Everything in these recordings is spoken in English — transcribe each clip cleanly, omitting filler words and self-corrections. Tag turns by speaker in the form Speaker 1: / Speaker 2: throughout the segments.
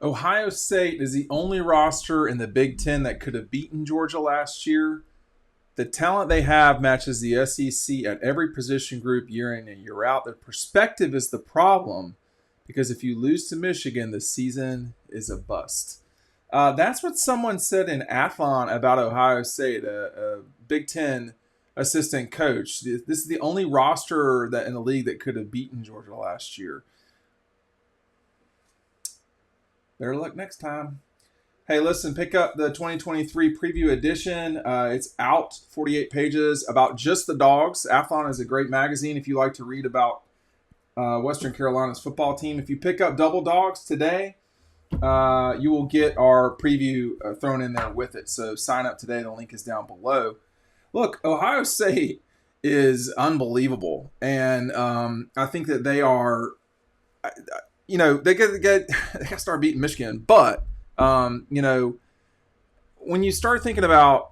Speaker 1: Ohio State is the only roster in the Big Ten that could have beaten Georgia last year. The talent they have matches the SEC at every position group year in and year out. Their perspective is the problem because if you lose to Michigan, the season is a bust. That's what someone said in Athlon about Ohio State, a Big Ten assistant coach. This is the only roster that in the league that could have beaten Georgia last year. Better luck next time. Hey, listen, pick up the 2023 preview edition. It's out, 48 pages, about just the dogs. Athlon is a great magazine if you like to read about Western Carolina's football team. If you pick up Double Dogs today, you will get our preview thrown in there with it. So sign up today. The link is down below. Look, Ohio State is unbelievable. And I think that they are, they got to start beating Michigan. But, when you start thinking about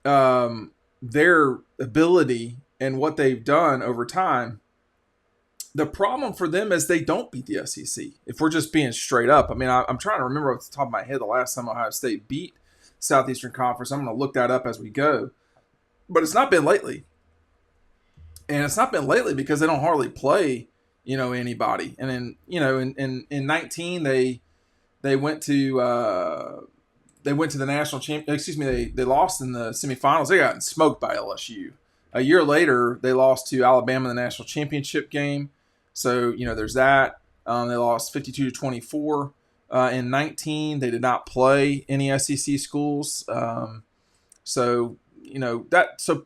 Speaker 1: their ability and what they've done over time, the problem for them is they don't beat the SEC. If we're just being straight up, I mean, I'm trying to remember off the top of my head the last time Ohio State beat Southeastern Conference. I'm going to look that up as we go. But it's not been lately. And it's not been lately because they don't hardly play, anybody. And in 19 they went to the national champion. Excuse me, they lost in the semifinals. They got smoked by LSU. A year later, they lost to Alabama in the national championship game. So there's that. They lost 52-24 in 19. They did not play any SEC schools. So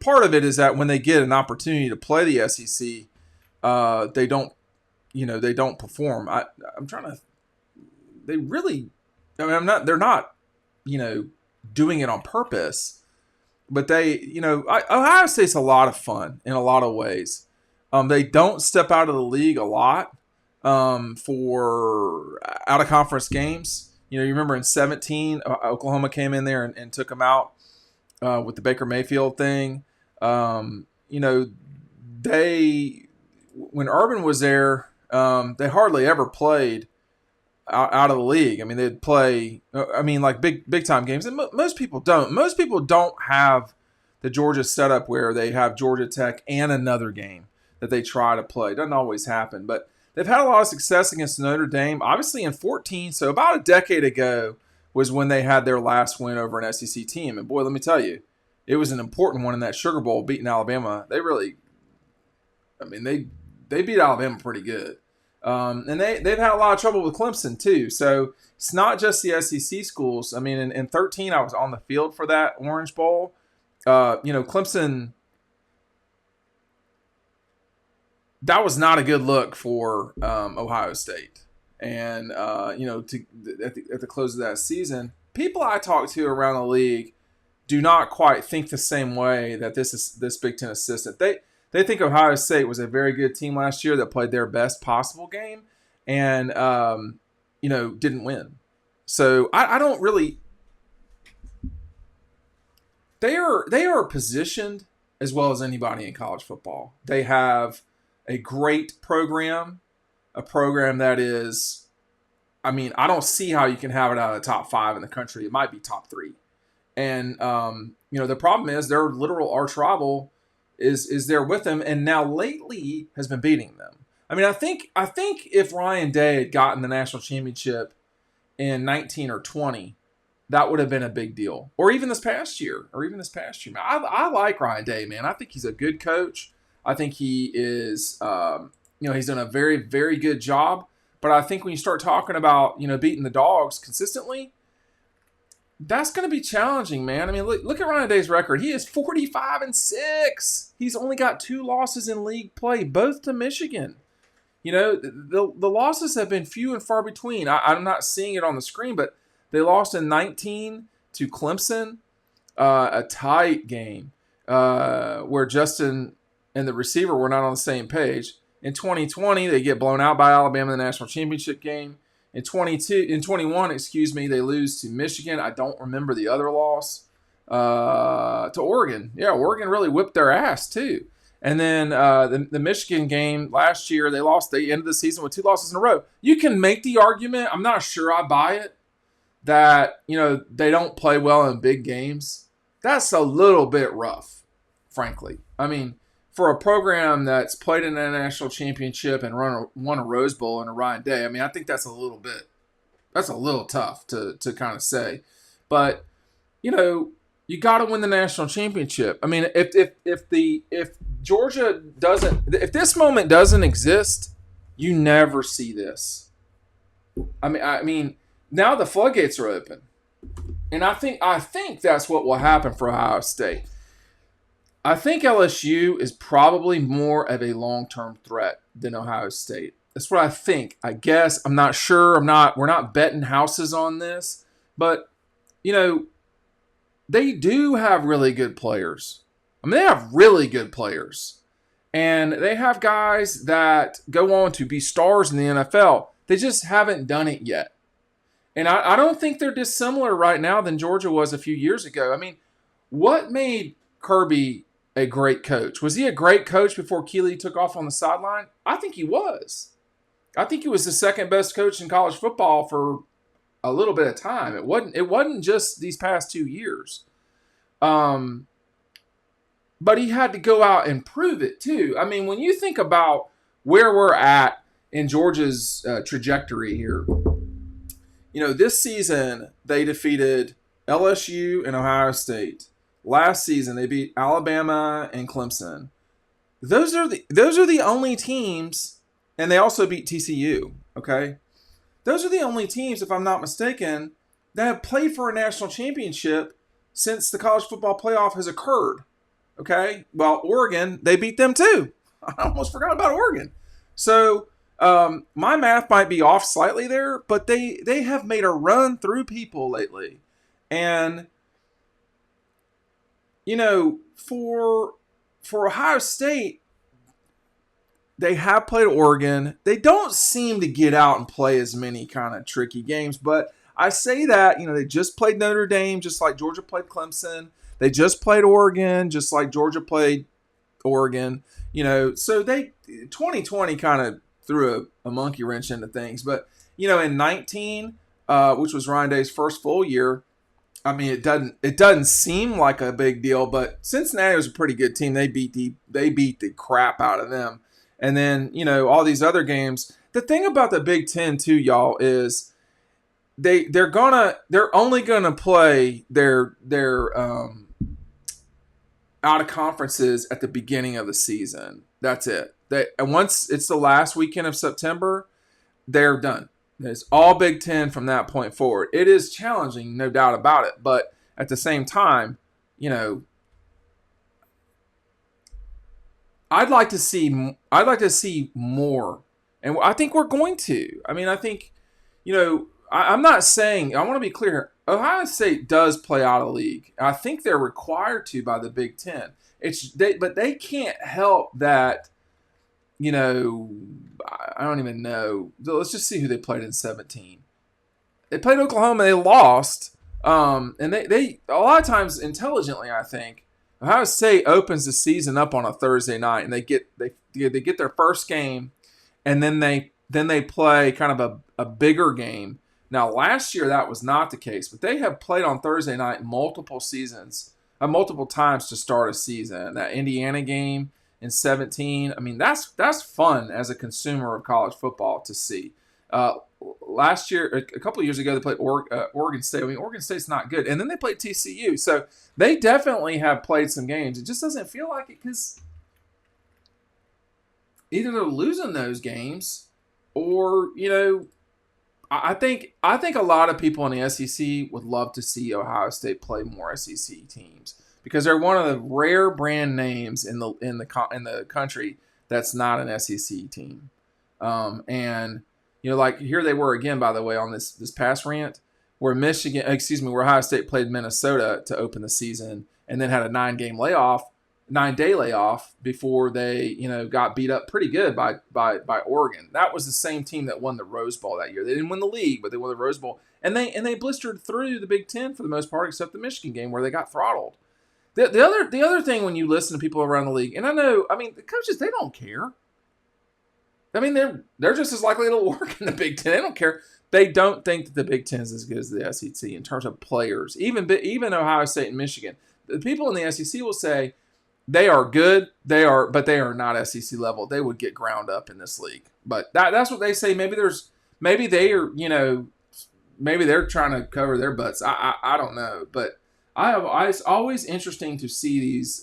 Speaker 1: part of it is that when they get an opportunity to play the SEC, they don't perform. I'm trying to. They really, they're not, doing it on purpose, but Ohio State's a lot of fun in a lot of ways. They don't step out of the league a lot for out of conference games. You remember in 17, Oklahoma came in there and took them out with the Baker Mayfield thing. When Urban was there, they hardly ever played out of the league. I mean, they'd play, like big time games. And most people don't. Most people don't have the Georgia setup where they have Georgia Tech and another game that they try to play. It doesn't always happen. But they've had a lot of success against Notre Dame. Obviously in 14, so about a decade ago was when they had their last win over an SEC team. And boy, let me tell you, it was an important one in that Sugar Bowl beating Alabama. They really, they beat Alabama pretty good. And they've had a lot of trouble with Clemson too. So it's not just the SEC schools. I mean, in 13, I was on the field for that Orange Bowl. Clemson, that was not a good look for Ohio State. And, at the close of that season, people I talk to around the league do not quite think the same way that this Big Ten assistant. They think Ohio State was a very good team last year that played their best possible game and, didn't win. So I don't really – they are positioned as well as anybody in college football. They have a great program, a program that is – I don't see how you can have it out of the top 5 in the country. It might be top 3. And, the problem is their literal arch rival – is there with them, and now lately has been beating them. I think if Ryan Day had gotten the national championship in 19 or 20, that would have been a big deal. Or even this past year. Man, I like Ryan Day, man. I think he's a good coach. I think he is, he's done a very, very good job. But I think when you start talking about, beating the dogs consistently, that's going to be challenging, man. Look at Ryan Day's record. He is 45-6. He's only got 2 losses in league play, both to Michigan. The losses have been few and far between. I'm not seeing it on the screen, but they lost in 19 to Clemson, a tight game where Justin and the receiver were not on the same page. In 2020, they get blown out by Alabama in the national championship game. In 21, they lose to Michigan. I don't remember the other loss. To Oregon. Yeah, Oregon really whipped their ass too. And then the Michigan game last year, they lost. They ended the season with 2 losses in a row. You can make the argument. I'm not sure I buy it that they don't play well in big games. That's a little bit rough, frankly. I mean, for a program that's played in a national championship and won a Rose Bowl in a Ryan Day, I mean, I think that's a little tough to kind of say. But you got to win the national championship. I mean, if Georgia doesn't, if this moment doesn't exist, you never see this. I mean, now the floodgates are open, and I think that's what will happen for Ohio State. I think LSU is probably more of a long-term threat than Ohio State. That's what I think. I guess I'm not sure. We're not betting houses on this, but they do have really good players. I mean, they have really good players. And they have guys that go on to be stars in the NFL. They just haven't done it yet. And I don't think they're dissimilar right now than Georgia was a few years ago. I mean, what made Kirby a great coach? Was he a great coach before Keeley took off on the sideline? I think he was. I think he was the second best coach in college football for a little bit of time. It wasn't just these past 2 years. But he had to go out and prove it too. I mean, when you think about where we're at in Georgia's trajectory here, this season they defeated LSU and Ohio State. Last season they beat Alabama and Clemson. Those are the only teams, and they also beat TCU. Okay, those are the only teams, if I'm not mistaken, that have played for a national championship since the college football playoff has occurred. Okay, well, Oregon, they beat them too. I almost forgot about Oregon. So my math might be off slightly there, but they have made a run through people lately. And, for Ohio State, they have played Oregon. They don't seem to get out and play as many kind of tricky games, but I say that, they just played Notre Dame just like Georgia played Clemson. They just played Oregon just like Georgia played Oregon. So 2020 kind of threw a monkey wrench into things. But, in 19, which was Ryan Day's first full year, I mean, it doesn't seem like a big deal, but Cincinnati was a pretty good team. They beat the crap out of them. And then, all these other games. The thing about the Big Ten too, y'all, is they're only gonna play their out of conferences at the beginning of the season. That's it. And once it's the last weekend of September, they're done. It's all Big Ten from that point forward. It is challenging, no doubt about it. But at the same time, I'd like to see more, and I think we're going to. I mean, I think, I'm not saying. I want to be clear. Ohio State does play out of league. I think they're required to by the Big Ten. But they can't help that. I don't even know. Let's just see who they played in 17. They played Oklahoma. They lost. And they a lot of times intelligently, I think, Ohio State opens the season up on a Thursday night, and they get their first game, and then they play kind of a bigger game. Now, last year that was not the case, but they have played on Thursday night multiple times to start a season. That Indiana game in 17, I mean, that's fun as a consumer of college football to see. Last year, a couple of years ago, they played Oregon State. I mean, Oregon State's not good. And then they played TCU. So they definitely have played some games. It just doesn't feel like it because either they're losing those games or, I think a lot of people in the SEC would love to see Ohio State play more SEC teams because they're one of the rare brand names in the country that's not an SEC team. And like here they were again, by the way, on this past rant where Ohio State played Minnesota to open the season and then had a 9-day layoff before they, got beat up pretty good by Oregon. That was the same team that won the Rose Bowl that year. They didn't win the league, but they won the Rose Bowl. And they blistered through the Big Ten for the most part, except the Michigan game where they got throttled. The other thing when you listen to people around the league, and I know, I mean, the coaches, they don't care. I mean, they're just as likely to work in the Big Ten. They don't care. They don't think that the Big Ten is as good as the SEC in terms of players. Even Ohio State and Michigan, the people in the SEC will say they are good. But they are not SEC level. They would get ground up in this league. But that's what they say. Maybe they are, maybe they're trying to cover their butts. I don't know. But it's always interesting to see these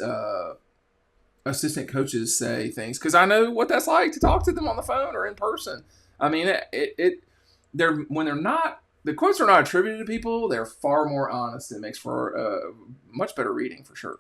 Speaker 1: assistant coaches say things, because I know what that's like to talk to them on the phone or in person. I mean, when they're not, the quotes are not attributed to people, they're far more honest. It makes for a much better reading for sure.